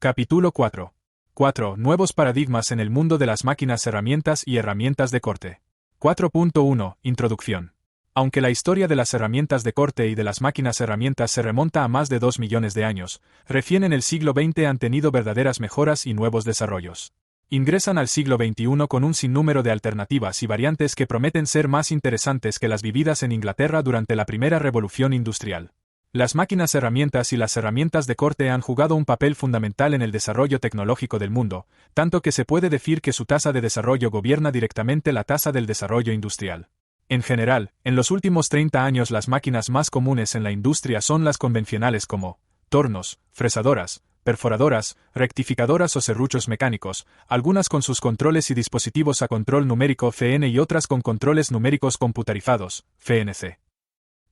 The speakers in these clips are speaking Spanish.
Capítulo 4. 4. Nuevos paradigmas en el mundo de las máquinas herramientas y herramientas de corte. 4.1. Introducción. Aunque la historia de las herramientas de corte y de las máquinas herramientas se remonta a más de 2 millones de años, recién en el siglo XX han tenido verdaderas mejoras y nuevos desarrollos. Ingresan al siglo XXI con un sinnúmero de alternativas y variantes que prometen ser más interesantes que las vividas en Inglaterra durante la primera revolución industrial. Las máquinas herramientas y las herramientas de corte han jugado un papel fundamental en el desarrollo tecnológico del mundo, tanto que se puede decir que su tasa de desarrollo gobierna directamente la tasa del desarrollo industrial. En general, en los últimos 30 años las máquinas más comunes en la industria son las convencionales como tornos, fresadoras, perforadoras, rectificadoras o serruchos mecánicos, algunas con sus controles y dispositivos a control numérico FN y otras con controles numéricos computarizados, FNC.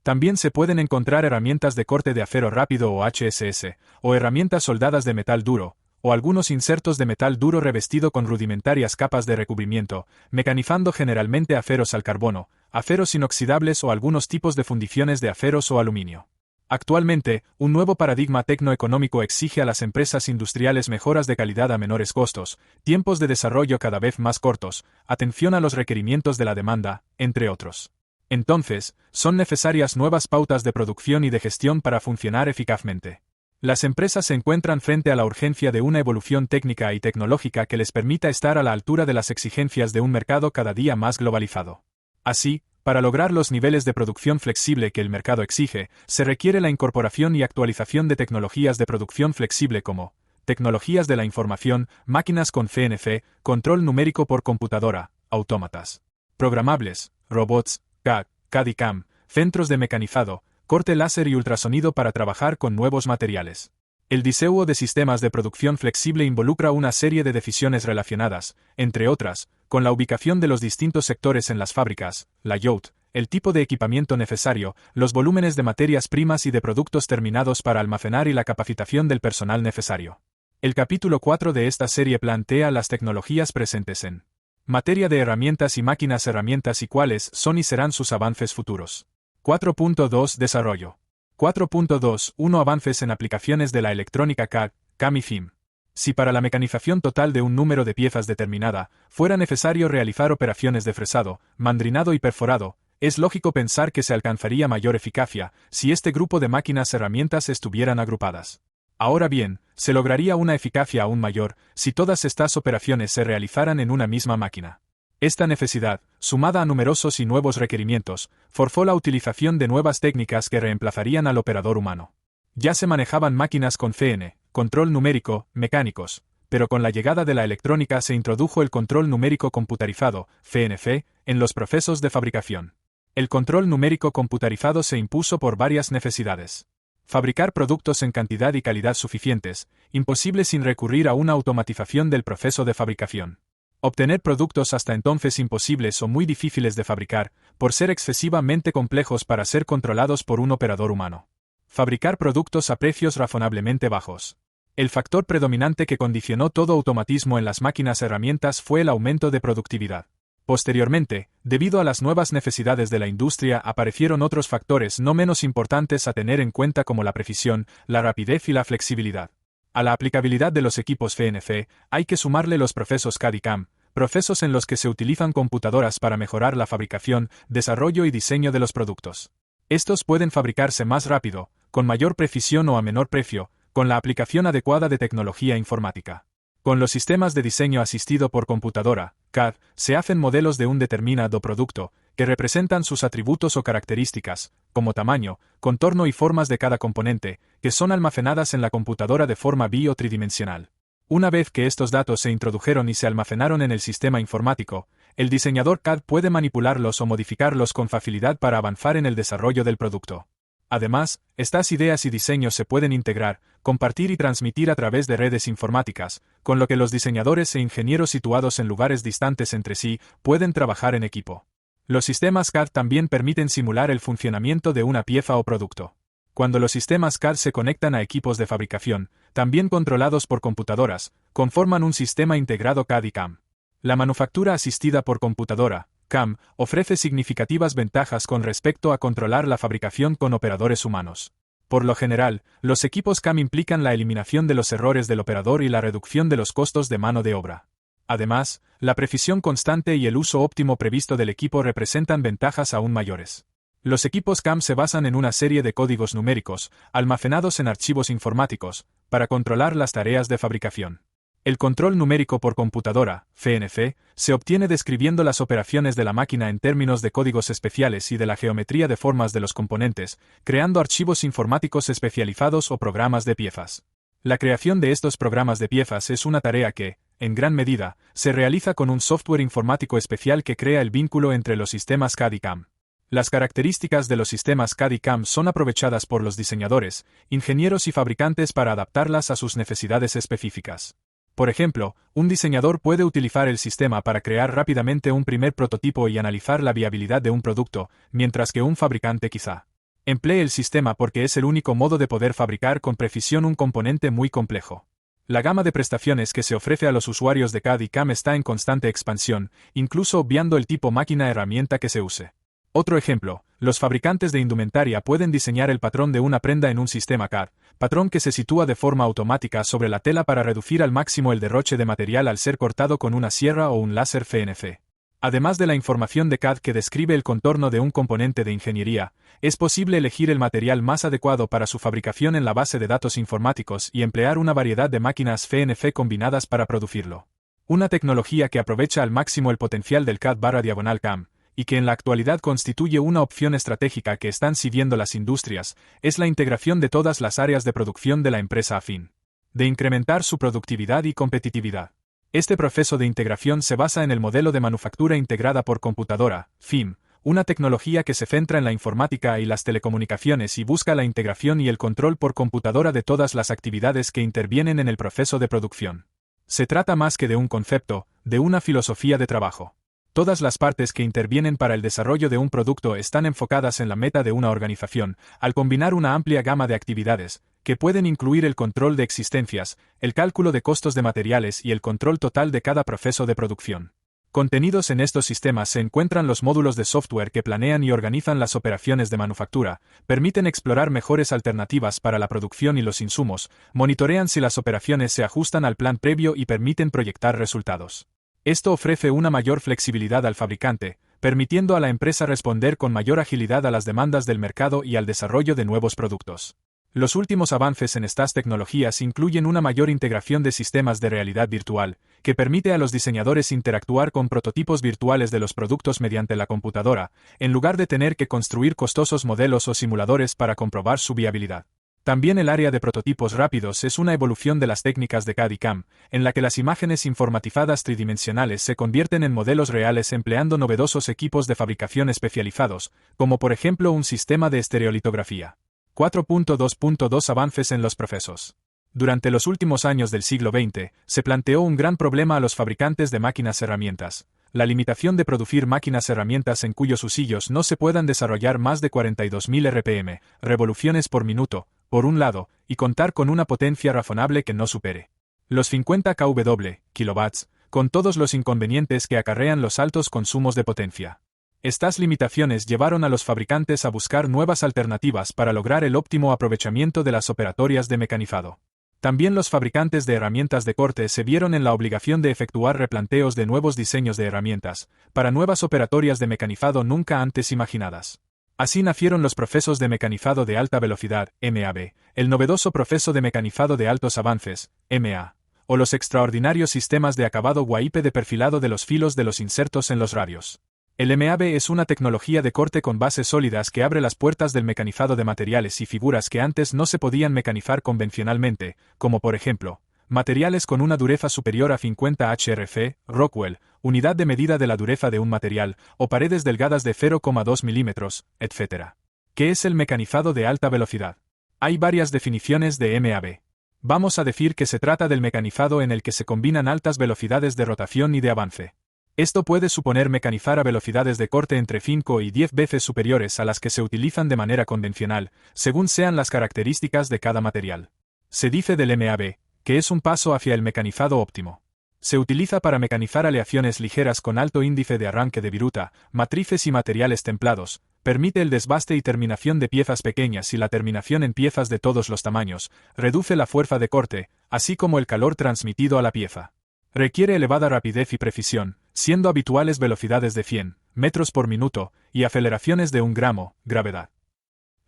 También se pueden encontrar herramientas de corte de acero rápido o HSS, o herramientas soldadas de metal duro, o algunos insertos de metal duro revestido con rudimentarias capas de recubrimiento, mecanizando generalmente aceros al carbono, aceros inoxidables o algunos tipos de fundiciones de aceros o aluminio. Actualmente, un nuevo paradigma tecnoeconómico exige a las empresas industriales mejoras de calidad a menores costos, tiempos de desarrollo cada vez más cortos, atención a los requerimientos de la demanda, entre otros. Entonces, son necesarias nuevas pautas de producción y de gestión para funcionar eficazmente. Las empresas se encuentran frente a la urgencia de una evolución técnica y tecnológica que les permita estar a la altura de las exigencias de un mercado cada día más globalizado. Así, para lograr los niveles de producción flexible que el mercado exige, se requiere la incorporación y actualización de tecnologías de producción flexible como tecnologías de la información, máquinas con CNC, control numérico por computadora, autómatas programables, robots, CAD y CAM, centros de mecanizado, corte láser y ultrasonido para trabajar con nuevos materiales. El diseño de sistemas de producción flexible involucra una serie de decisiones relacionadas, entre otras, con la ubicación de los distintos sectores en las fábricas, layout, el tipo de equipamiento necesario, los volúmenes de materias primas y de productos terminados para almacenar y la capacitación del personal necesario. El capítulo 4 de esta serie plantea las tecnologías presentes en materia de herramientas y máquinas herramientas y cuáles son y serán sus avances futuros. 4.2 Desarrollo. 4.2 Avances en aplicaciones de la electrónica CAD, CAM y FIM. Si para la mecanización total de un número de piezas determinada fuera necesario realizar operaciones de fresado, mandrinado y perforado, es lógico pensar que se alcanzaría mayor eficacia si este grupo de máquinas herramientas estuvieran agrupadas. Ahora bien, se lograría una eficacia aún mayor si todas estas operaciones se realizaran en una misma máquina. Esta necesidad, sumada a numerosos y nuevos requerimientos, forzó la utilización de nuevas técnicas que reemplazarían al operador humano. Ya se manejaban máquinas con CN, control numérico, mecánicos, pero con la llegada de la electrónica se introdujo el control numérico computarizado, CNC, en los procesos de fabricación. El control numérico computarizado se impuso por varias necesidades. Fabricar productos en cantidad y calidad suficientes, imposible sin recurrir a una automatización del proceso de fabricación. Obtener productos hasta entonces imposibles o muy difíciles de fabricar, por ser excesivamente complejos para ser controlados por un operador humano. Fabricar productos a precios razonablemente bajos. El factor predominante que condicionó todo automatismo en las máquinas herramientas fue el aumento de productividad. Posteriormente, debido a las nuevas necesidades de la industria, aparecieron otros factores no menos importantes a tener en cuenta como la precisión, la rapidez y la flexibilidad. A la aplicabilidad de los equipos CNC, hay que sumarle los procesos CAD y CAM, procesos en los que se utilizan computadoras para mejorar la fabricación, desarrollo y diseño de los productos. Estos pueden fabricarse más rápido, con mayor precisión o a menor precio, con la aplicación adecuada de tecnología informática. Con los sistemas de diseño asistido por computadora, CAD, se hacen modelos de un determinado producto, que representan sus atributos o características, como tamaño, contorno y formas de cada componente, que son almacenadas en la computadora de forma bi- o tridimensional. Una vez que estos datos se introdujeron y se almacenaron en el sistema informático, el diseñador CAD puede manipularlos o modificarlos con facilidad para avanzar en el desarrollo del producto. Además, estas ideas y diseños se pueden integrar, compartir y transmitir a través de redes informáticas, con lo que los diseñadores e ingenieros situados en lugares distantes entre sí pueden trabajar en equipo. Los sistemas CAD también permiten simular el funcionamiento de una pieza o producto. Cuando los sistemas CAD se conectan a equipos de fabricación, también controlados por computadoras, conforman un sistema integrado CAD y CAM. La manufactura asistida por computadora, CAM, ofrece significativas ventajas con respecto a controlar la fabricación con operadores humanos. Por lo general, los equipos CAM implican la eliminación de los errores del operador y la reducción de los costos de mano de obra. Además, la precisión constante y el uso óptimo previsto del equipo representan ventajas aún mayores. Los equipos CAM se basan en una serie de códigos numéricos, almacenados en archivos informáticos, para controlar las tareas de fabricación. El control numérico por computadora, CNC, se obtiene describiendo las operaciones de la máquina en términos de códigos especiales y de la geometría de formas de los componentes, creando archivos informáticos especializados o programas de piezas. La creación de estos programas de piezas es una tarea que, en gran medida, se realiza con un software informático especial que crea el vínculo entre los sistemas CAD y CAM. Las características de los sistemas CAD y CAM son aprovechadas por los diseñadores, ingenieros y fabricantes para adaptarlas a sus necesidades específicas. Por ejemplo, un diseñador puede utilizar el sistema para crear rápidamente un primer prototipo y analizar la viabilidad de un producto, mientras que un fabricante quizá emplee el sistema porque es el único modo de poder fabricar con precisión un componente muy complejo. La gama de prestaciones que se ofrece a los usuarios de CAD y CAM está en constante expansión, incluso obviando el tipo máquina-herramienta que se use. Otro ejemplo, los fabricantes de indumentaria pueden diseñar el patrón de una prenda en un sistema CAD, patrón que se sitúa de forma automática sobre la tela para reducir al máximo el derroche de material al ser cortado con una sierra o un láser CNC. Además de la información de CAD que describe el contorno de un componente de ingeniería, es posible elegir el material más adecuado para su fabricación en la base de datos informáticos y emplear una variedad de máquinas CNC combinadas para producirlo. Una tecnología que aprovecha al máximo el potencial del CAD/CAM, y que en la actualidad constituye una opción estratégica que están siguiendo las industrias, es la integración de todas las áreas de producción de la empresa a fin de incrementar su productividad y competitividad. Este proceso de integración se basa en el modelo de manufactura integrada por computadora, FIM, una tecnología que se centra en la informática y las telecomunicaciones y busca la integración y el control por computadora de todas las actividades que intervienen en el proceso de producción. Se trata más que de un concepto, de una filosofía de trabajo. Todas las partes que intervienen para el desarrollo de un producto están enfocadas en la meta de una organización, al combinar una amplia gama de actividades, que pueden incluir el control de existencias, el cálculo de costos de materiales y el control total de cada proceso de producción. Contenidos en estos sistemas se encuentran los módulos de software que planean y organizan las operaciones de manufactura, permiten explorar mejores alternativas para la producción y los insumos, monitorean si las operaciones se ajustan al plan previo y permiten proyectar resultados. Esto ofrece una mayor flexibilidad al fabricante, permitiendo a la empresa responder con mayor agilidad a las demandas del mercado y al desarrollo de nuevos productos. Los últimos avances en estas tecnologías incluyen una mayor integración de sistemas de realidad virtual, que permite a los diseñadores interactuar con prototipos virtuales de los productos mediante la computadora, en lugar de tener que construir costosos modelos o simuladores para comprobar su viabilidad. También el área de prototipos rápidos es una evolución de las técnicas de CAD y CAM, en la que las imágenes informatizadas tridimensionales se convierten en modelos reales empleando novedosos equipos de fabricación especializados, como por ejemplo un sistema de estereolitografía. 4.2.2 Avances en los procesos. Durante los últimos años del siglo XX, se planteó un gran problema a los fabricantes de máquinas-herramientas: la limitación de producir máquinas-herramientas en cuyos usillos no se puedan desarrollar más de 42.000 RPM, revoluciones por minuto, por un lado, y contar con una potencia razonable que no supere los 50 kW, kilowatts, con todos los inconvenientes que acarrean los altos consumos de potencia. Estas limitaciones llevaron a los fabricantes a buscar nuevas alternativas para lograr el óptimo aprovechamiento de las operatorias de mecanizado. También los fabricantes de herramientas de corte se vieron en la obligación de efectuar replanteos de nuevos diseños de herramientas, para nuevas operatorias de mecanizado nunca antes imaginadas. Así nacieron los procesos de mecanizado de alta velocidad, MAV, el novedoso proceso de mecanizado de altos avances, MA, o los extraordinarios sistemas de acabado WAIP de perfilado de los filos de los insertos en los radios. El MAV es una tecnología de corte con bases sólidas que abre las puertas del mecanizado de materiales y figuras que antes no se podían mecanizar convencionalmente, como por ejemplo, materiales con una dureza superior a 50 HRC, Rockwell, unidad de medida de la dureza de un material, o paredes delgadas de 0,2 milímetros, etc. ¿Qué es el mecanizado de alta velocidad? Hay varias definiciones de MAV. Vamos a decir que se trata del mecanizado en el que se combinan altas velocidades de rotación y de avance. Esto puede suponer mecanizar a velocidades de corte entre 5 y 10 veces superiores a las que se utilizan de manera convencional, según sean las características de cada material. Se dice del MAV, que es un paso hacia el mecanizado óptimo. Se utiliza para mecanizar aleaciones ligeras con alto índice de arranque de viruta, matrices y materiales templados, permite el desbaste y terminación de piezas pequeñas y la terminación en piezas de todos los tamaños, reduce la fuerza de corte, así como el calor transmitido a la pieza. Requiere elevada rapidez y precisión, siendo habituales velocidades de 100 metros por minuto y aceleraciones de 1 gramo, gravedad.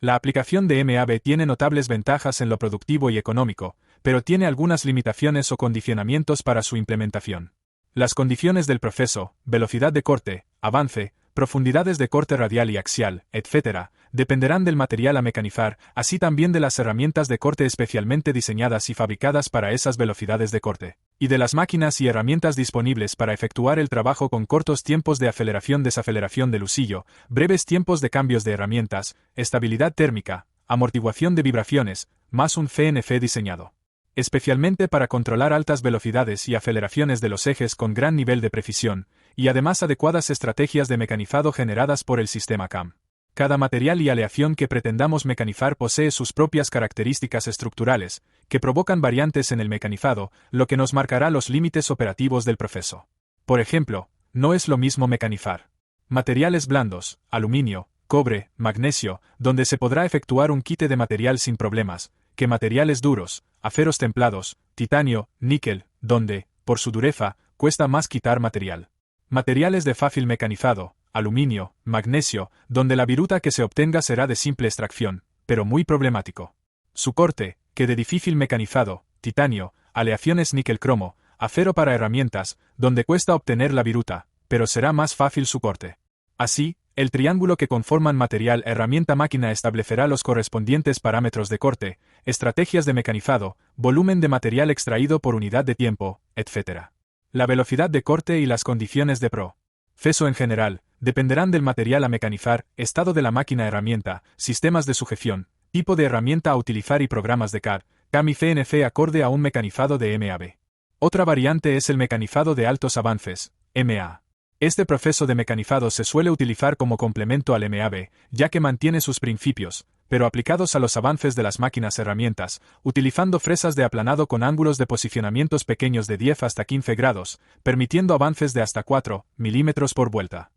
La aplicación de MAB tiene notables ventajas en lo productivo y económico, pero tiene algunas limitaciones o condicionamientos para su implementación. Las condiciones del proceso, velocidad de corte, avance, profundidades de corte radial y axial, etc., dependerán del material a mecanizar, así también de las herramientas de corte especialmente diseñadas y fabricadas para esas velocidades de corte, y de las máquinas y herramientas disponibles para efectuar el trabajo con cortos tiempos de aceleración-desaceleración del usillo, breves tiempos de cambios de herramientas, estabilidad térmica, amortiguación de vibraciones, más un CNC diseñado especialmente para controlar altas velocidades y aceleraciones de los ejes con gran nivel de precisión, y además adecuadas estrategias de mecanizado generadas por el sistema CAM. Cada material y aleación que pretendamos mecanizar posee sus propias características estructurales, que provocan variantes en el mecanizado, lo que nos marcará los límites operativos del proceso. Por ejemplo, no es lo mismo mecanizar materiales blandos, aluminio, cobre, magnesio, donde se podrá efectuar un quite de material sin problemas, que materiales duros, aceros templados, titanio, níquel, donde, por su dureza, cuesta más quitar material. Materiales de fácil mecanizado, aluminio, magnesio, donde la viruta que se obtenga será de simple extracción, pero muy problemático. Su corte, que de difícil mecanizado, titanio, aleaciones níquel-cromo, acero para herramientas, donde cuesta obtener la viruta, pero será más fácil su corte. Así, el triángulo que conforman material herramienta-máquina establecerá los correspondientes parámetros de corte, estrategias de mecanizado, volumen de material extraído por unidad de tiempo, etc. La velocidad de corte y las condiciones de proceso en general dependerán del material a mecanizar, estado de la máquina herramienta, sistemas de sujeción, tipo de herramienta a utilizar y programas de CAD, CAM y CNC acorde a un mecanizado de MAB. Otra variante es el mecanizado de altos avances, MA. Este proceso de mecanizado se suele utilizar como complemento al MAB, ya que mantiene sus principios, pero aplicados a los avances de las máquinas herramientas, utilizando fresas de aplanado con ángulos de posicionamientos pequeños de 10 hasta 15 grados, permitiendo avances de hasta 4 milímetros por vuelta.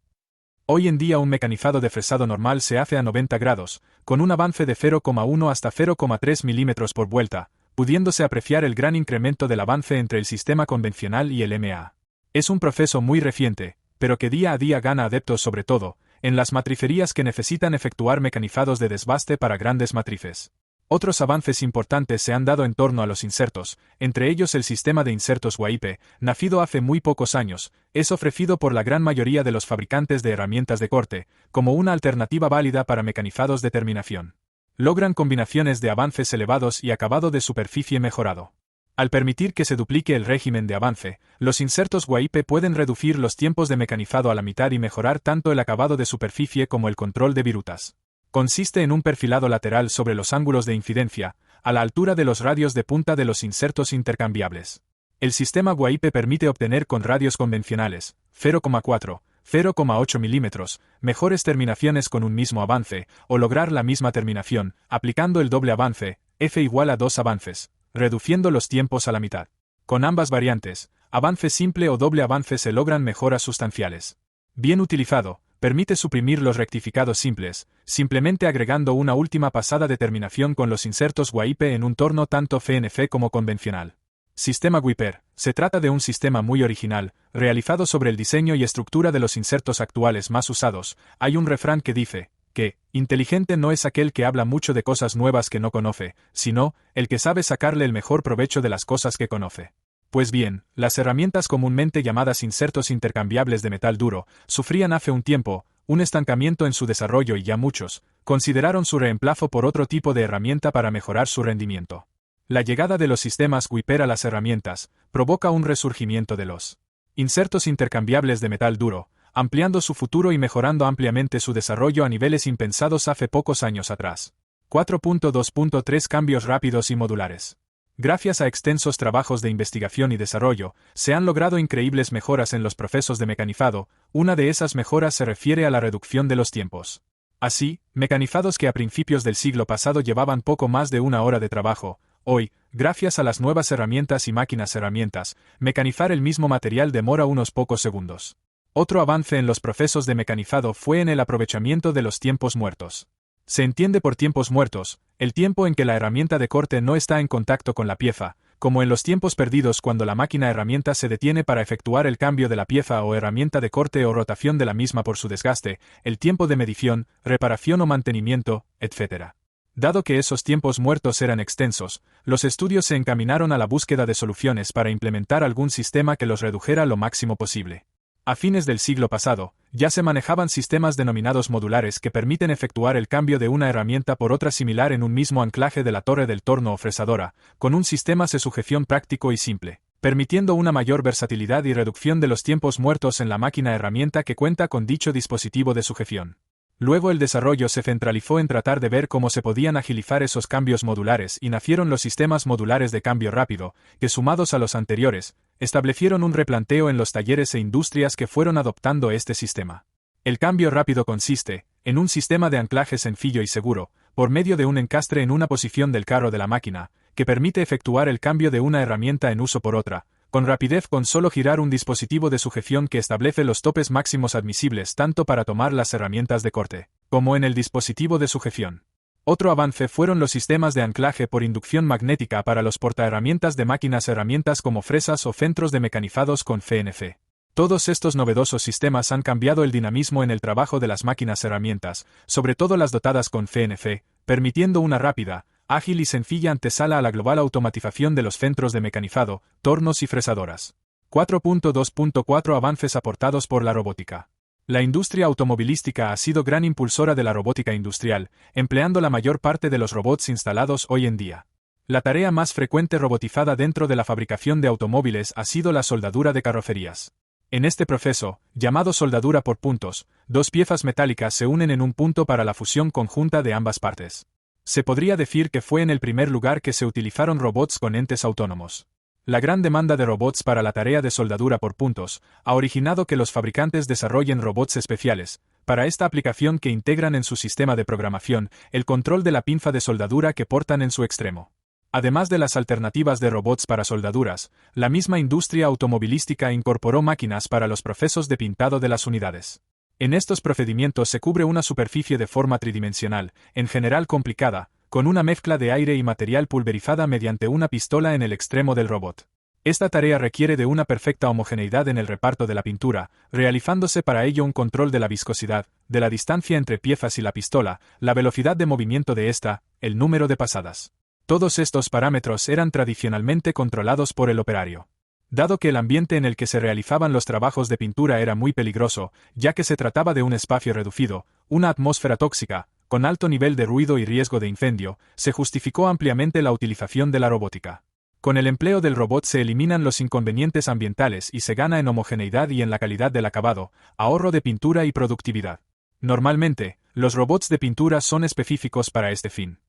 Hoy en día un mecanizado de fresado normal se hace a 90 grados, con un avance de 0,1 hasta 0,3 milímetros por vuelta, pudiéndose apreciar el gran incremento del avance entre el sistema convencional y el MA. Es un proceso muy reciente, pero que día a día gana adeptos sobre todo, en las matricerías que necesitan efectuar mecanizados de desbaste para grandes matrices. Otros avances importantes se han dado en torno a los insertos, entre ellos el sistema de insertos WAIP, nacido hace muy pocos años, es ofrecido por la gran mayoría de los fabricantes de herramientas de corte, como una alternativa válida para mecanizados de terminación. Logran combinaciones de avances elevados y acabado de superficie mejorado. Al permitir que se duplique el régimen de avance, los insertos WAIP pueden reducir los tiempos de mecanizado a la mitad y mejorar tanto el acabado de superficie como el control de virutas. Consiste en un perfilado lateral sobre los ángulos de incidencia, a la altura de los radios de punta de los insertos intercambiables. El sistema WAIP permite obtener con radios convencionales, 0,4, 0,8 milímetros, mejores terminaciones con un mismo avance, o lograr la misma terminación, aplicando el doble avance, F igual a 2 avances, reduciendo los tiempos a la mitad. Con ambas variantes, avance simple o doble avance se logran mejoras sustanciales. Bien utilizado, permite suprimir los rectificados simples, simplemente agregando una última pasada de terminación con los insertos WAIP en un torno tanto CNC como convencional. Sistema WIPER. Se trata de un sistema muy original, realizado sobre el diseño y estructura de los insertos actuales más usados. Hay un refrán que dice que inteligente no es aquel que habla mucho de cosas nuevas que no conoce, sino el que sabe sacarle el mejor provecho de las cosas que conoce. Pues bien, las herramientas comúnmente llamadas insertos intercambiables de metal duro sufrían hace un tiempo un estancamiento en su desarrollo y ya muchos consideraron su reemplazo por otro tipo de herramienta para mejorar su rendimiento. La llegada de los sistemas WIPER a las herramientas provoca un resurgimiento de los insertos intercambiables de metal duro, ampliando su futuro y mejorando ampliamente su desarrollo a niveles impensados hace pocos años atrás. 4.2.3 Cambios rápidos y modulares. Gracias a extensos trabajos de investigación y desarrollo, se han logrado increíbles mejoras en los procesos de mecanizado. Una de esas mejoras se refiere a la reducción de los tiempos. Así, mecanizados que a principios del siglo pasado llevaban poco más de una hora de trabajo, hoy, gracias a las nuevas herramientas y máquinas herramientas, mecanizar el mismo material demora unos pocos segundos. Otro avance en los procesos de mecanizado fue en el aprovechamiento de los tiempos muertos. Se entiende por tiempos muertos, el tiempo en que la herramienta de corte no está en contacto con la pieza, como en los tiempos perdidos cuando la máquina herramienta se detiene para efectuar el cambio de la pieza o herramienta de corte o rotación de la misma por su desgaste, el tiempo de medición, reparación o mantenimiento, etc. Dado que esos tiempos muertos eran extensos, los estudios se encaminaron a la búsqueda de soluciones para implementar algún sistema que los redujera lo máximo posible. A fines del siglo pasado, ya se manejaban sistemas denominados modulares que permiten efectuar el cambio de una herramienta por otra similar en un mismo anclaje de la torre del torno o fresadora, con un sistema de sujeción práctico y simple, permitiendo una mayor versatilidad y reducción de los tiempos muertos en la máquina herramienta que cuenta con dicho dispositivo de sujeción. Luego el desarrollo se centralizó en tratar de ver cómo se podían agilizar esos cambios modulares y nacieron los sistemas modulares de cambio rápido, que sumados a los anteriores, establecieron un replanteo en los talleres e industrias que fueron adoptando este sistema. El cambio rápido consiste en un sistema de anclaje sencillo y seguro, por medio de un encastre en una posición del carro de la máquina, que permite efectuar el cambio de una herramienta en uso por otra, con rapidez con solo girar un dispositivo de sujeción que establece los topes máximos admisibles tanto para tomar las herramientas de corte, como en el dispositivo de sujeción. Otro avance fueron los sistemas de anclaje por inducción magnética para los portaherramientas de máquinas herramientas como fresas o centros de mecanizados con CNC. Todos estos novedosos sistemas han cambiado el dinamismo en el trabajo de las máquinas herramientas, sobre todo las dotadas con CNC, permitiendo una rápida, ágil y sencilla antesala a la global automatización de los centros de mecanizado, tornos y fresadoras. 4.2.4 Avances aportados por la robótica. La industria automovilística ha sido gran impulsora de la robótica industrial, empleando la mayor parte de los robots instalados hoy en día. La tarea más frecuente robotizada dentro de la fabricación de automóviles ha sido la soldadura de carrocerías. En este proceso, llamado soldadura por puntos, dos piezas metálicas se unen en un punto para la fusión conjunta de ambas partes. Se podría decir que fue en el primer lugar que se utilizaron robots con entes autónomos. La gran demanda de robots para la tarea de soldadura por puntos ha originado que los fabricantes desarrollen robots especiales, para esta aplicación que integran en su sistema de programación el control de la pinza de soldadura que portan en su extremo. Además de las alternativas de robots para soldaduras, la misma industria automovilística incorporó máquinas para los procesos de pintado de las unidades. En estos procedimientos se cubre una superficie de forma tridimensional, en general complicada, con una mezcla de aire y material pulverizada mediante una pistola en el extremo del robot. Esta tarea requiere de una perfecta homogeneidad en el reparto de la pintura, realizándose para ello un control de la viscosidad, de la distancia entre piezas y la pistola, la velocidad de movimiento de esta, el número de pasadas. Todos estos parámetros eran tradicionalmente controlados por el operario. Dado que el ambiente en el que se realizaban los trabajos de pintura era muy peligroso, ya que se trataba de un espacio reducido, una atmósfera tóxica, con alto nivel de ruido y riesgo de incendio, se justificó ampliamente la utilización de la robótica. Con el empleo del robot se eliminan los inconvenientes ambientales y se gana en homogeneidad y en la calidad del acabado, ahorro de pintura y productividad. Normalmente, los robots de pintura son específicos para este fin.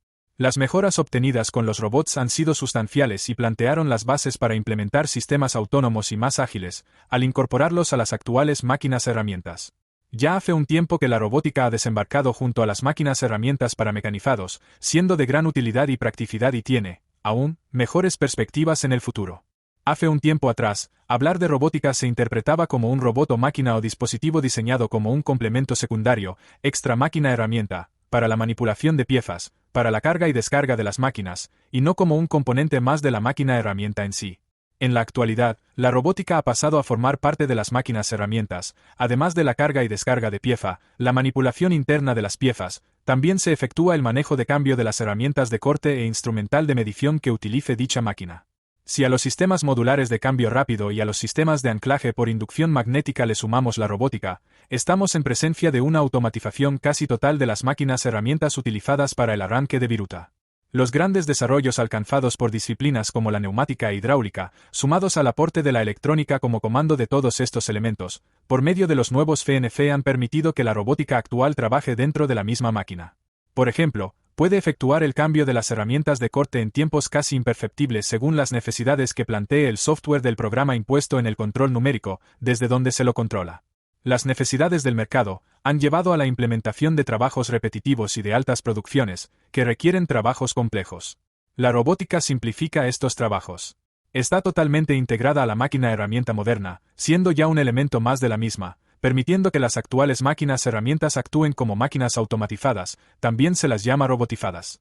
Las mejoras obtenidas con los robots han sido sustanciales y plantearon las bases para implementar sistemas autónomos y más ágiles, al incorporarlos a las actuales máquinas herramientas. Ya hace un tiempo que la robótica ha desembarcado junto a las máquinas herramientas para mecanizados, siendo de gran utilidad y practicidad y tiene, aún, mejores perspectivas en el futuro. Hace un tiempo atrás, hablar de robótica se interpretaba como un robot o máquina o dispositivo diseñado como un complemento secundario, extra máquina herramienta, para la manipulación de piezas, para la carga y descarga de las máquinas, y no como un componente más de la máquina herramienta en sí. En la actualidad, la robótica ha pasado a formar parte de las máquinas herramientas, además de la carga y descarga de pieza, la manipulación interna de las piezas, también se efectúa el manejo de cambio de las herramientas de corte e instrumental de medición que utilice dicha máquina. Si a los sistemas modulares de cambio rápido y a los sistemas de anclaje por inducción magnética le sumamos la robótica, estamos en presencia de una automatización casi total de las máquinas herramientas utilizadas para el arranque de viruta. Los grandes desarrollos alcanzados por disciplinas como la neumática e hidráulica, sumados al aporte de la electrónica como comando de todos estos elementos, por medio de los nuevos CNC han permitido que la robótica actual trabaje dentro de la misma máquina. Por ejemplo, puede efectuar el cambio de las herramientas de corte en tiempos casi imperceptibles según las necesidades que plantee el software del programa impuesto en el control numérico, desde donde se lo controla. Las necesidades del mercado han llevado a la implementación de trabajos repetitivos y de altas producciones, que requieren trabajos complejos. La robótica simplifica estos trabajos. Está totalmente integrada a la máquina herramienta moderna, siendo ya un elemento más de la misma, permitiendo que las actuales máquinas herramientas actúen como máquinas automatizadas, también se las llama robotizadas.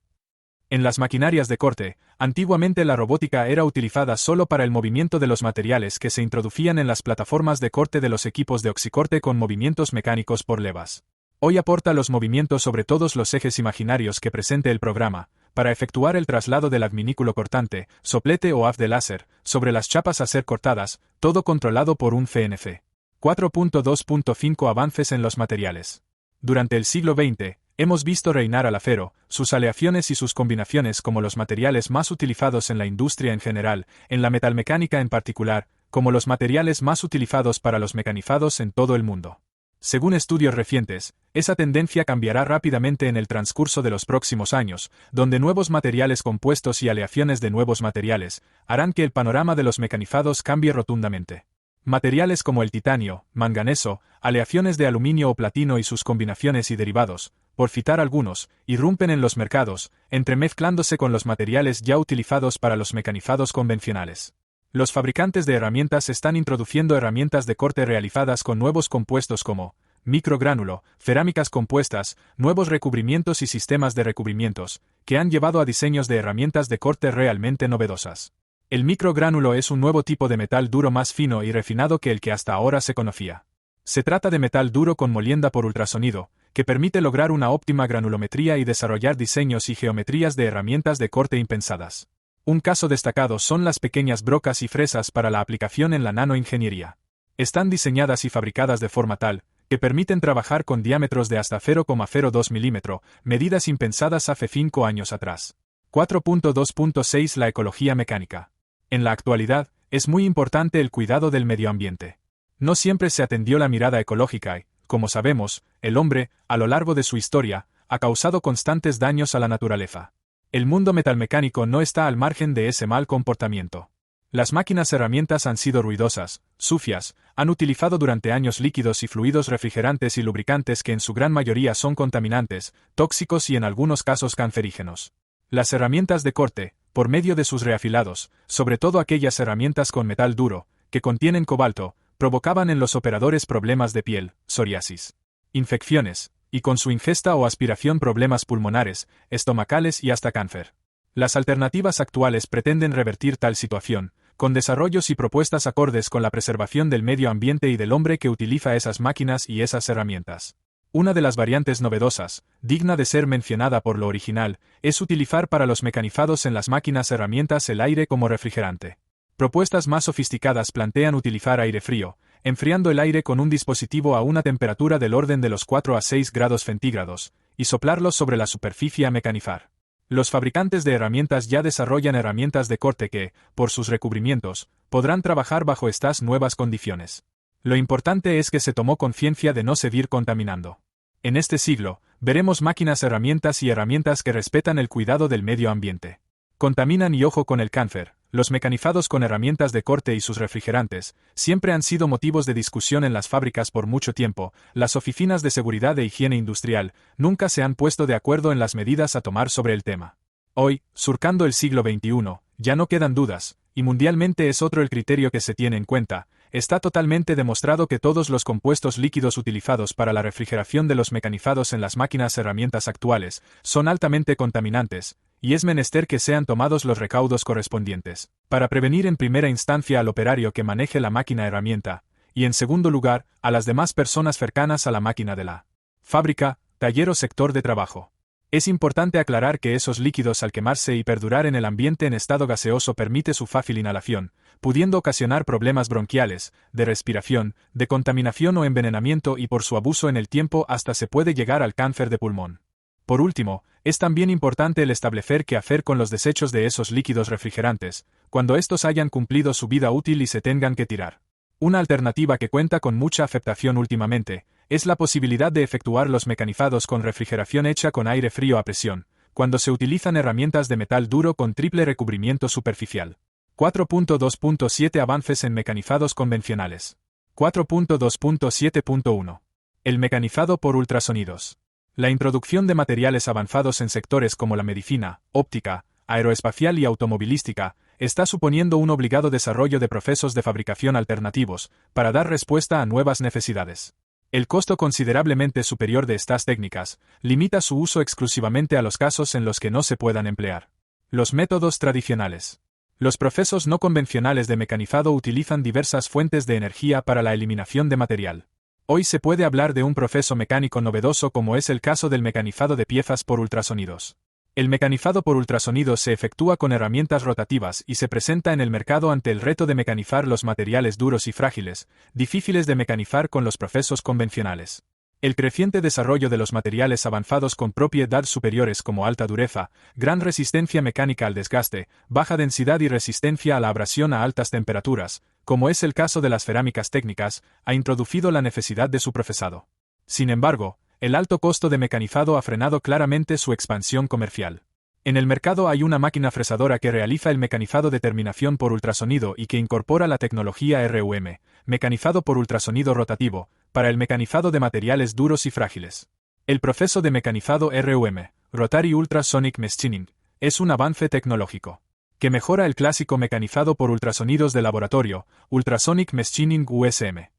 En las maquinarias de corte, antiguamente la robótica era utilizada solo para el movimiento de los materiales que se introducían en las plataformas de corte de los equipos de oxicorte con movimientos mecánicos por levas. Hoy aporta los movimientos sobre todos los ejes imaginarios que presente el programa, para efectuar el traslado del adminículo cortante, soplete o haz de láser, sobre las chapas a ser cortadas, todo controlado por un CNC. 4.2.5 Avances en los materiales. Durante el siglo XX, hemos visto reinar al acero, sus aleaciones y sus combinaciones como los materiales más utilizados en la industria en general, en la metalmecánica en particular, como los materiales más utilizados para los mecanizados en todo el mundo. Según estudios recientes, esa tendencia cambiará rápidamente en el transcurso de los próximos años, donde nuevos materiales compuestos y aleaciones de nuevos materiales harán que el panorama de los mecanizados cambie rotundamente. Materiales como el titanio, manganeso, aleaciones de aluminio o platino y sus combinaciones y derivados, por citar algunos, irrumpen en los mercados, entremezclándose con los materiales ya utilizados para los mecanizados convencionales. Los fabricantes de herramientas están introduciendo herramientas de corte realizadas con nuevos compuestos como microgránulo, cerámicas compuestas, nuevos recubrimientos y sistemas de recubrimientos, que han llevado a diseños de herramientas de corte realmente novedosas. El microgránulo es un nuevo tipo de metal duro más fino y refinado que el que hasta ahora se conocía. Se trata de metal duro con molienda por ultrasonido, que permite lograr una óptima granulometría y desarrollar diseños y geometrías de herramientas de corte impensadas. Un caso destacado son las pequeñas brocas y fresas para la aplicación en la nanoingeniería. Están diseñadas y fabricadas de forma tal, que permiten trabajar con diámetros de hasta 0,02 milímetro, medidas impensadas hace 5 años atrás. 4.2.6 La ecología mecánica. En la actualidad, es muy importante el cuidado del medio ambiente. No siempre se atendió la mirada ecológica y, como sabemos, el hombre, a lo largo de su historia, ha causado constantes daños a la naturaleza. El mundo metalmecánico no está al margen de ese mal comportamiento. Las máquinas herramientas han sido ruidosas, sucias, han utilizado durante años líquidos y fluidos refrigerantes y lubricantes que en su gran mayoría son contaminantes, tóxicos y en algunos casos cancerígenos. Las herramientas de corte, por medio de sus reafilados, sobre todo aquellas herramientas con metal duro, que contienen cobalto, provocaban en los operadores problemas de piel, psoriasis, infecciones, y con su ingesta o aspiración problemas pulmonares, estomacales y hasta cáncer. Las alternativas actuales pretenden revertir tal situación, con desarrollos y propuestas acordes con la preservación del medio ambiente y del hombre que utiliza esas máquinas y esas herramientas. Una de las variantes novedosas, digna de ser mencionada por lo original, es utilizar para los mecanizados en las máquinas herramientas el aire como refrigerante. Propuestas más sofisticadas plantean utilizar aire frío, enfriando el aire con un dispositivo a una temperatura del orden de los 4 a 6 grados centígrados, y soplarlo sobre la superficie a mecanizar. Los fabricantes de herramientas ya desarrollan herramientas de corte que, por sus recubrimientos, podrán trabajar bajo estas nuevas condiciones. Lo importante es que se tomó conciencia de no seguir contaminando. En este siglo, veremos máquinas herramientas y herramientas que respetan el cuidado del medio ambiente. Contaminan y ojo con el cáncer. Los mecanizados con herramientas de corte y sus refrigerantes siempre han sido motivos de discusión en las fábricas por mucho tiempo. Las oficinas de seguridad e higiene industrial nunca se han puesto de acuerdo en las medidas a tomar sobre el tema. Hoy, surcando el siglo XXI, ya no quedan dudas, y mundialmente es otro el criterio que se tiene en cuenta. Está totalmente demostrado que todos los compuestos líquidos utilizados para la refrigeración de los mecanizados en las máquinas herramientas actuales son altamente contaminantes, y es menester que sean tomados los recaudos correspondientes, para prevenir en primera instancia al operario que maneje la máquina herramienta, y en segundo lugar, a las demás personas cercanas a la máquina de la fábrica, taller o sector de trabajo. Es importante aclarar que esos líquidos al quemarse y perdurar en el ambiente en estado gaseoso permite su fácil inhalación, pudiendo ocasionar problemas bronquiales, de respiración, de contaminación o envenenamiento y por su abuso en el tiempo hasta se puede llegar al cáncer de pulmón. Por último, es también importante el establecer qué hacer con los desechos de esos líquidos refrigerantes, cuando estos hayan cumplido su vida útil y se tengan que tirar. Una alternativa que cuenta con mucha aceptación últimamente, es la posibilidad de efectuar los mecanizados con refrigeración hecha con aire frío a presión, cuando se utilizan herramientas de metal duro con triple recubrimiento superficial. 4.2.7 Avances en mecanizados convencionales. 4.2.7.1 El mecanizado por ultrasonidos. La introducción de materiales avanzados en sectores como la medicina, óptica, aeroespacial y automovilística, está suponiendo un obligado desarrollo de procesos de fabricación alternativos, para dar respuesta a nuevas necesidades. El costo considerablemente superior de estas técnicas limita su uso exclusivamente a los casos en los que no se puedan emplear. Los métodos tradicionales. Los procesos no convencionales de mecanizado utilizan diversas fuentes de energía para la eliminación de material. Hoy se puede hablar de un proceso mecánico novedoso como es el caso del mecanizado de piezas por ultrasonidos. El mecanizado por ultrasonidos se efectúa con herramientas rotativas y se presenta en el mercado ante el reto de mecanizar los materiales duros y frágiles, difíciles de mecanizar con los procesos convencionales. El creciente desarrollo de los materiales avanzados con propiedades superiores como alta dureza, gran resistencia mecánica al desgaste, baja densidad y resistencia a la abrasión a altas temperaturas, como es el caso de las cerámicas técnicas, ha introducido la necesidad de su procesado. Sin embargo, el alto costo de mecanizado ha frenado claramente su expansión comercial. En el mercado hay una máquina fresadora que realiza el mecanizado de terminación por ultrasonido y que incorpora la tecnología RUM, mecanizado por ultrasonido rotativo, para el mecanizado de materiales duros y frágiles. El proceso de mecanizado RUM, Rotary Ultrasonic Machining, es un avance tecnológico que mejora el clásico mecanizado por ultrasonidos de laboratorio, Ultrasonic Machining USM.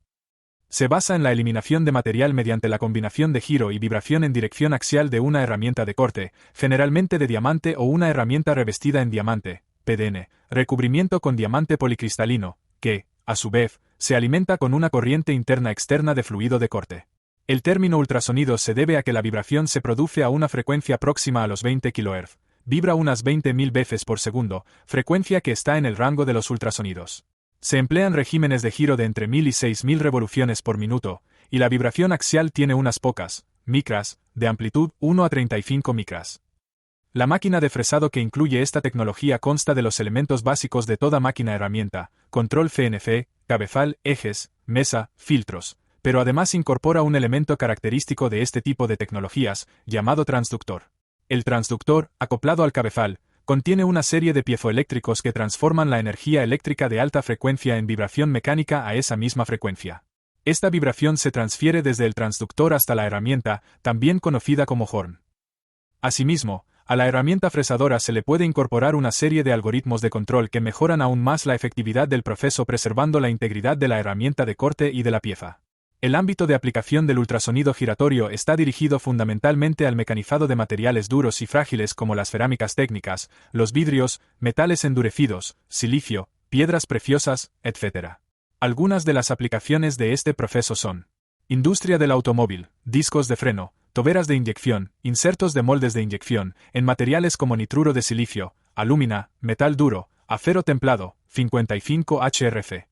Se basa en la eliminación de material mediante la combinación de giro y vibración en dirección axial de una herramienta de corte, generalmente de diamante o una herramienta revestida en diamante, PDN, recubrimiento con diamante policristalino, que, a su vez, se alimenta con una corriente interna-externa de fluido de corte. El término ultrasonido se debe a que la vibración se produce a una frecuencia próxima a los 20 kHz, vibra unas 20.000 veces por segundo, frecuencia que está en el rango de los ultrasonidos. Se emplean regímenes de giro de entre 1000 y 6000 revoluciones por minuto, y la vibración axial tiene unas pocas micras, de amplitud 1 a 35 micras. La máquina de fresado que incluye esta tecnología consta de los elementos básicos de toda máquina herramienta, control CNC, cabezal, ejes, mesa, filtros, pero además incorpora un elemento característico de este tipo de tecnologías, llamado transductor. El transductor, acoplado al cabezal, contiene una serie de piezoeléctricos que transforman la energía eléctrica de alta frecuencia en vibración mecánica a esa misma frecuencia. Esta vibración se transfiere desde el transductor hasta la herramienta, también conocida como horn. Asimismo, a la herramienta fresadora se le puede incorporar una serie de algoritmos de control que mejoran aún más la efectividad del proceso preservando la integridad de la herramienta de corte y de la pieza. El ámbito de aplicación del ultrasonido giratorio está dirigido fundamentalmente al mecanizado de materiales duros y frágiles como las cerámicas técnicas, los vidrios, metales endurecidos, silicio, piedras preciosas, etc. Algunas de las aplicaciones de este proceso son: industria del automóvil, discos de freno, toberas de inyección, insertos de moldes de inyección, en materiales como nitruro de silicio, alúmina, metal duro, acero templado, 55 HRC.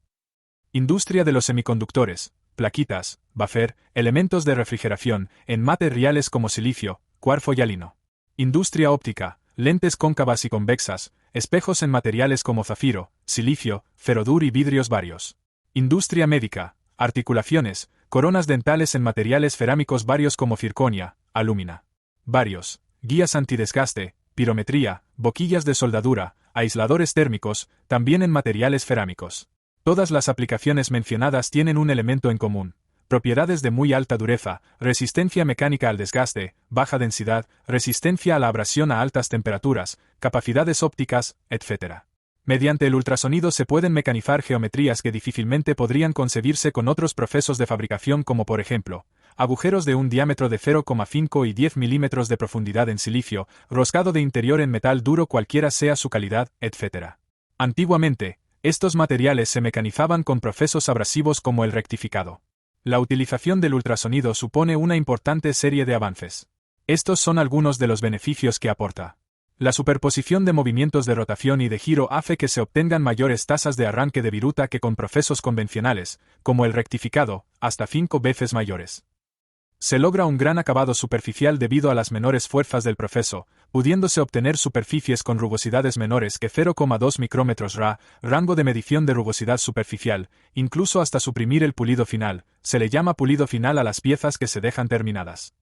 Industria de los semiconductores, plaquitas, buffer, elementos de refrigeración, en materiales como silicio, cuarzo y alino. Industria óptica, lentes cóncavas y convexas, espejos en materiales como zafiro, silicio, ferrodur y vidrios varios. Industria médica, articulaciones, coronas dentales en materiales cerámicos varios como circonia, alúmina. Varios, guías antidesgaste, pirometría, boquillas de soldadura, aisladores térmicos, también en materiales cerámicos. Todas las aplicaciones mencionadas tienen un elemento en común: propiedades de muy alta dureza, resistencia mecánica al desgaste, baja densidad, resistencia a la abrasión a altas temperaturas, capacidades ópticas, etc. Mediante el ultrasonido se pueden mecanizar geometrías que difícilmente podrían concebirse con otros procesos de fabricación como por ejemplo, agujeros de un diámetro de 0,5 y 10 milímetros de profundidad en silicio, roscado de interior en metal duro cualquiera sea su calidad, etc. Antiguamente, estos materiales se mecanizaban con procesos abrasivos como el rectificado. La utilización del ultrasonido supone una importante serie de avances. Estos son algunos de los beneficios que aporta. La superposición de movimientos de rotación y de giro hace que se obtengan mayores tasas de arranque de viruta que con procesos convencionales, como el rectificado, hasta 5 veces mayores. Se logra un gran acabado superficial debido a las menores fuerzas del proceso, pudiéndose obtener superficies con rugosidades menores que 0,2 micrómetros Ra, rango de medición de rugosidad superficial, incluso hasta suprimir el pulido final. Se le llama pulido final a las piezas que se dejan terminadas.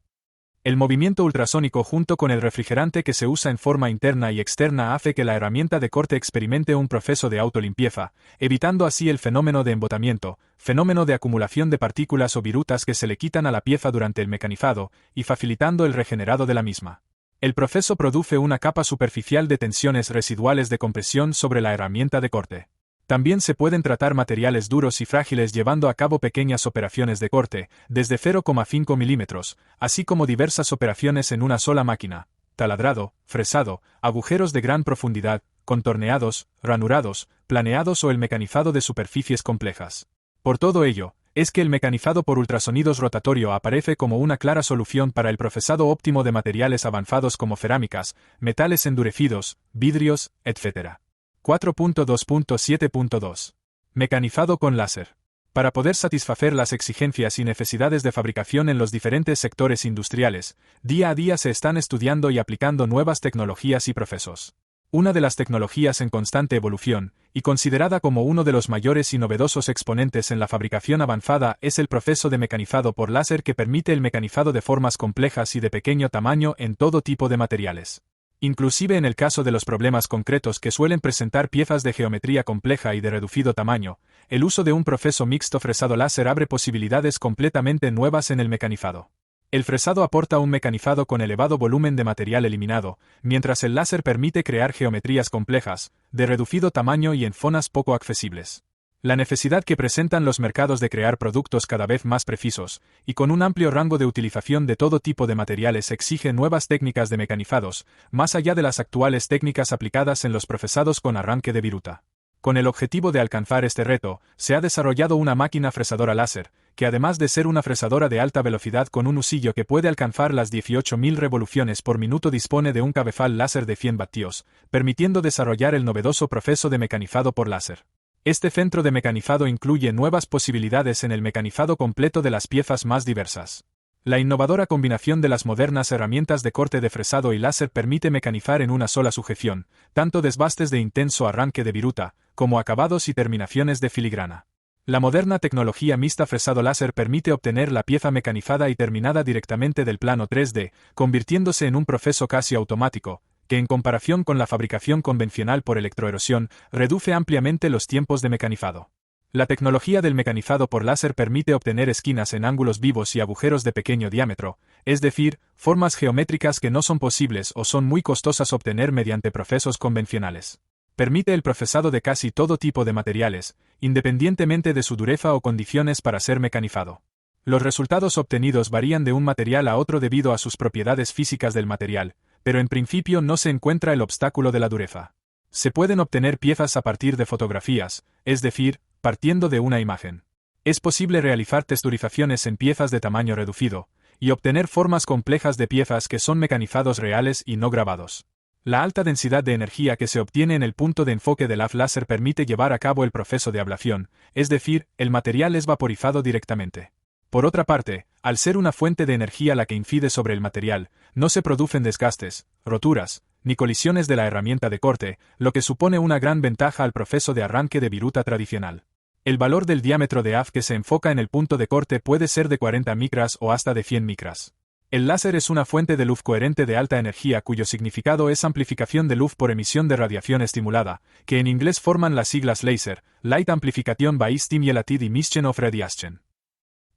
El movimiento ultrasónico junto con el refrigerante que se usa en forma interna y externa hace que la herramienta de corte experimente un proceso de autolimpieza, evitando así el fenómeno de embotamiento, fenómeno de acumulación de partículas o virutas que se le quitan a la pieza durante el mecanizado, y facilitando el regenerado de la misma. El proceso produce una capa superficial de tensiones residuales de compresión sobre la herramienta de corte. También se pueden tratar materiales duros y frágiles llevando a cabo pequeñas operaciones de corte, desde 0,5 milímetros, así como diversas operaciones en una sola máquina: taladrado, fresado, agujeros de gran profundidad, contorneados, ranurados, planeados o el mecanizado de superficies complejas. Por todo ello, es que el mecanizado por ultrasonidos rotatorio aparece como una clara solución para el procesado óptimo de materiales avanzados como cerámicas, metales endurecidos, vidrios, etc. 4.2.7.2. Mecanizado con láser. Para poder satisfacer las exigencias y necesidades de fabricación en los diferentes sectores industriales, día a día se están estudiando y aplicando nuevas tecnologías y procesos. Una de las tecnologías en constante evolución, y considerada como uno de los mayores y novedosos exponentes en la fabricación avanzada, es el proceso de mecanizado por láser, que permite el mecanizado de formas complejas y de pequeño tamaño en todo tipo de materiales. Inclusive en el caso de los problemas concretos que suelen presentar piezas de geometría compleja y de reducido tamaño, el uso de un proceso mixto fresado láser abre posibilidades completamente nuevas en el mecanizado. El fresado aporta un mecanizado con elevado volumen de material eliminado, mientras el láser permite crear geometrías complejas, de reducido tamaño y en zonas poco accesibles. La necesidad que presentan los mercados de crear productos cada vez más precisos, y con un amplio rango de utilización de todo tipo de materiales, exige nuevas técnicas de mecanizados, más allá de las actuales técnicas aplicadas en los procesados con arranque de viruta. Con el objetivo de alcanzar este reto, se ha desarrollado una máquina fresadora láser, que además de ser una fresadora de alta velocidad con un husillo que puede alcanzar las 18.000 revoluciones por minuto, dispone de un cabezal láser de 100 vatios, permitiendo desarrollar el novedoso proceso de mecanizado por láser. Este centro de mecanizado incluye nuevas posibilidades en el mecanizado completo de las piezas más diversas. La innovadora combinación de las modernas herramientas de corte de fresado y láser permite mecanizar en una sola sujeción, tanto desbastes de intenso arranque de viruta, como acabados y terminaciones de filigrana. La moderna tecnología mixta fresado láser permite obtener la pieza mecanizada y terminada directamente del plano 3D, convirtiéndose en un proceso casi automático, que en comparación con la fabricación convencional por electroerosión, reduce ampliamente los tiempos de mecanizado. La tecnología del mecanizado por láser permite obtener esquinas en ángulos vivos y agujeros de pequeño diámetro, es decir, formas geométricas que no son posibles o son muy costosas obtener mediante procesos convencionales. Permite el procesado de casi todo tipo de materiales, independientemente de su dureza o condiciones para ser mecanizado. Los resultados obtenidos varían de un material a otro debido a sus propiedades físicas del material, pero en principio no se encuentra el obstáculo de la dureza. Se pueden obtener piezas a partir de fotografías, es decir, partiendo de una imagen. Es posible realizar texturizaciones en piezas de tamaño reducido, y obtener formas complejas de piezas que son mecanizados reales y no grabados. La alta densidad de energía que se obtiene en el punto de enfoque del haz láser permite llevar a cabo el proceso de ablación, es decir, el material es vaporizado directamente. Por otra parte, al ser una fuente de energía la que incide sobre el material, no se producen desgastes, roturas, ni colisiones de la herramienta de corte, lo que supone una gran ventaja al proceso de arranque de viruta tradicional. El valor del diámetro de haz que se enfoca en el punto de corte puede ser de 40 micras o hasta de 100 micras. El láser es una fuente de luz coherente de alta energía cuyo significado es amplificación de luz por emisión de radiación estimulada, que en inglés forman las siglas LASER, Light Amplification by Stimulated Emission of Radiation.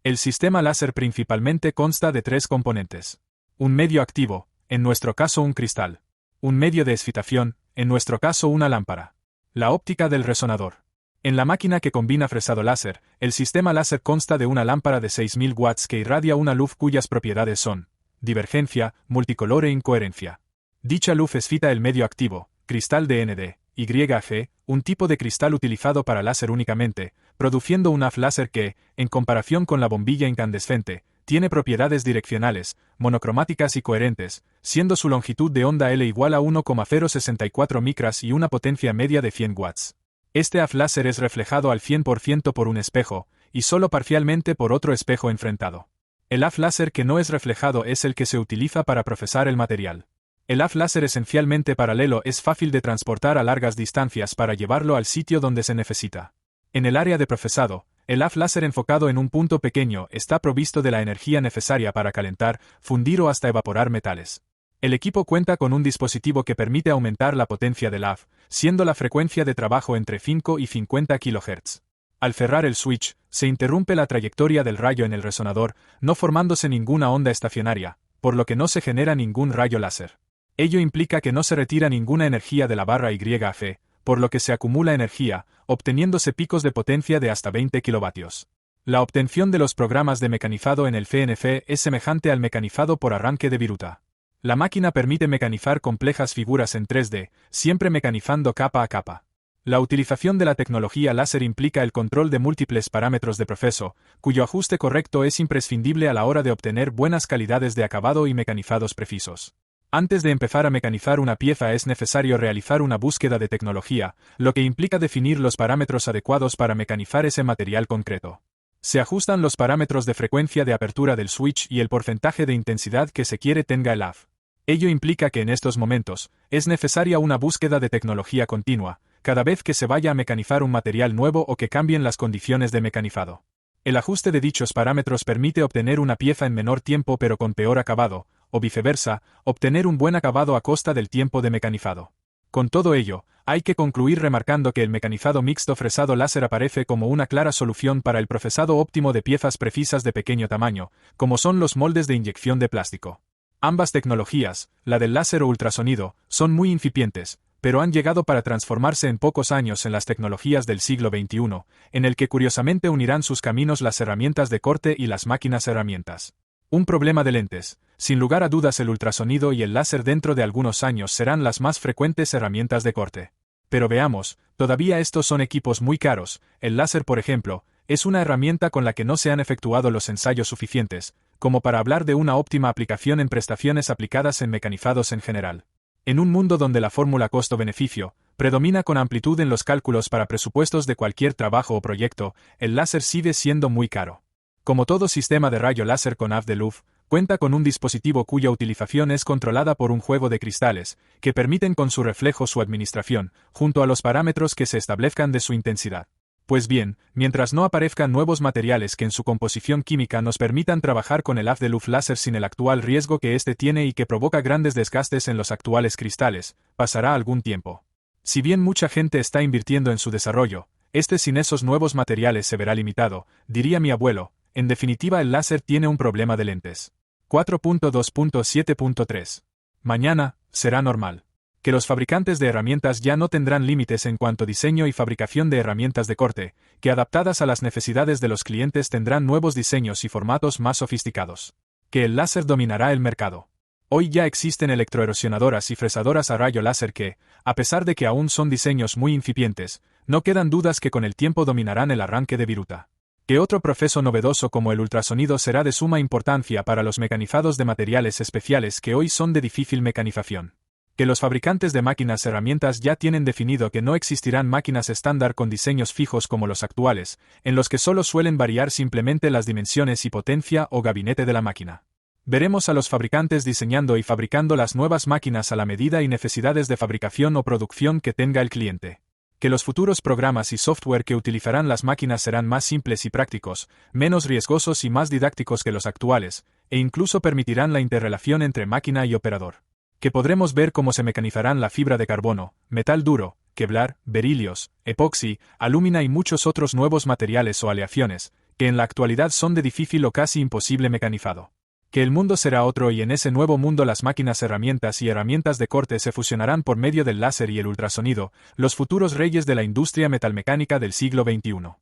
El sistema láser principalmente consta de tres componentes. Un medio activo, en nuestro caso un cristal. Un medio de excitación, en nuestro caso una lámpara. La óptica del resonador. En la máquina que combina fresado láser, el sistema láser consta de una lámpara de 6000 watts que irradia una luz cuyas propiedades son divergencia, multicolor e incoherencia. Dicha luz excita el medio activo, cristal de ND-YG, un tipo de cristal utilizado para láser únicamente, produciendo un haz láser que, en comparación con la bombilla incandescente, tiene propiedades direccionales, monocromáticas y coherentes, siendo su longitud de onda L igual a 1,064 micras y una potencia media de 100 watts. Este haz láser es reflejado al 100% por un espejo, y solo parcialmente por otro espejo enfrentado. El haz láser que no es reflejado es el que se utiliza para procesar el material. El haz láser esencialmente paralelo es fácil de transportar a largas distancias para llevarlo al sitio donde se necesita. En el área de procesado, el haz láser enfocado en un punto pequeño está provisto de la energía necesaria para calentar, fundir o hasta evaporar metales. El equipo cuenta con un dispositivo que permite aumentar la potencia del haz, siendo la frecuencia de trabajo entre 5 y 50 kHz. Al cerrar el switch, se interrumpe la trayectoria del rayo en el resonador, no formándose ninguna onda estacionaria, por lo que no se genera ningún rayo láser. Ello implica que no se retira ninguna energía de la barra YG, por lo que se acumula energía, obteniéndose picos de potencia de hasta 20 kilovatios. La obtención de los programas de mecanizado en el FNF es semejante al mecanizado por arranque de viruta. La máquina permite mecanizar complejas figuras en 3D, siempre mecanizando capa a capa. La utilización de la tecnología láser implica el control de múltiples parámetros de proceso, cuyo ajuste correcto es imprescindible a la hora de obtener buenas calidades de acabado y mecanizados precisos. Antes de empezar a mecanizar una pieza es necesario realizar una búsqueda de tecnología, lo que implica definir los parámetros adecuados para mecanizar ese material concreto. Se ajustan los parámetros de frecuencia de apertura del switch y el porcentaje de intensidad que se quiere tenga el AF. Ello implica que en estos momentos, es necesaria una búsqueda de tecnología continua, cada vez que se vaya a mecanizar un material nuevo o que cambien las condiciones de mecanizado. El ajuste de dichos parámetros permite obtener una pieza en menor tiempo pero con peor acabado, o viceversa, obtener un buen acabado a costa del tiempo de mecanizado. Con todo ello, hay que concluir remarcando que el mecanizado mixto fresado láser aparece como una clara solución para el procesado óptimo de piezas precisas de pequeño tamaño, como son los moldes de inyección de plástico. Ambas tecnologías, la del láser o ultrasonido, son muy incipientes, pero han llegado para transformarse en pocos años en las tecnologías del siglo XXI, en el que curiosamente unirán sus caminos las herramientas de corte y las máquinas herramientas. Un problema de lentes. Sin lugar a dudas el ultrasonido y el láser dentro de algunos años serán las más frecuentes herramientas de corte. Pero veamos, todavía estos son equipos muy caros. El láser, por ejemplo, es una herramienta con la que no se han efectuado los ensayos suficientes, como para hablar de una óptima aplicación en prestaciones aplicadas en mecanizados en general. En un mundo donde la fórmula costo-beneficio predomina con amplitud en los cálculos para presupuestos de cualquier trabajo o proyecto, el láser sigue siendo muy caro. Como todo sistema de rayo láser con haz de luz, cuenta con un dispositivo cuya utilización es controlada por un juego de cristales, que permiten con su reflejo su administración, junto a los parámetros que se establezcan de su intensidad. Pues bien, mientras no aparezcan nuevos materiales que en su composición química nos permitan trabajar con el haz de luz láser sin el actual riesgo que éste tiene y que provoca grandes desgastes en los actuales cristales, pasará algún tiempo. Si bien mucha gente está invirtiendo en su desarrollo, este sin esos nuevos materiales se verá limitado, diría mi abuelo. En definitiva el láser tiene un problema de lentes. 4.2.7.3. Mañana, será normal. Que los fabricantes de herramientas ya no tendrán límites en cuanto a diseño y fabricación de herramientas de corte, que adaptadas a las necesidades de los clientes tendrán nuevos diseños y formatos más sofisticados. Que el láser dominará el mercado. Hoy ya existen electroerosionadoras y fresadoras a rayo láser que, a pesar de que aún son diseños muy incipientes, no quedan dudas que con el tiempo dominarán el arranque de viruta. Que otro proceso novedoso como el ultrasonido será de suma importancia para los mecanizados de materiales especiales que hoy son de difícil mecanización. Que los fabricantes de máquinas herramientas ya tienen definido que no existirán máquinas estándar con diseños fijos como los actuales, en los que solo suelen variar simplemente las dimensiones y potencia o gabinete de la máquina. Veremos a los fabricantes diseñando y fabricando las nuevas máquinas a la medida y necesidades de fabricación o producción que tenga el cliente. Que los futuros programas y software que utilizarán las máquinas serán más simples y prácticos, menos riesgosos y más didácticos que los actuales, e incluso permitirán la interrelación entre máquina y operador. Que podremos ver cómo se mecanizarán la fibra de carbono, metal duro, Kevlar, berilios, epoxi, alúmina y muchos otros nuevos materiales o aleaciones, que en la actualidad son de difícil o casi imposible mecanizado. Que el mundo será otro y en ese nuevo mundo las máquinas herramientas y herramientas de corte se fusionarán por medio del láser y el ultrasonido, los futuros reyes de la industria metalmecánica del siglo XXI.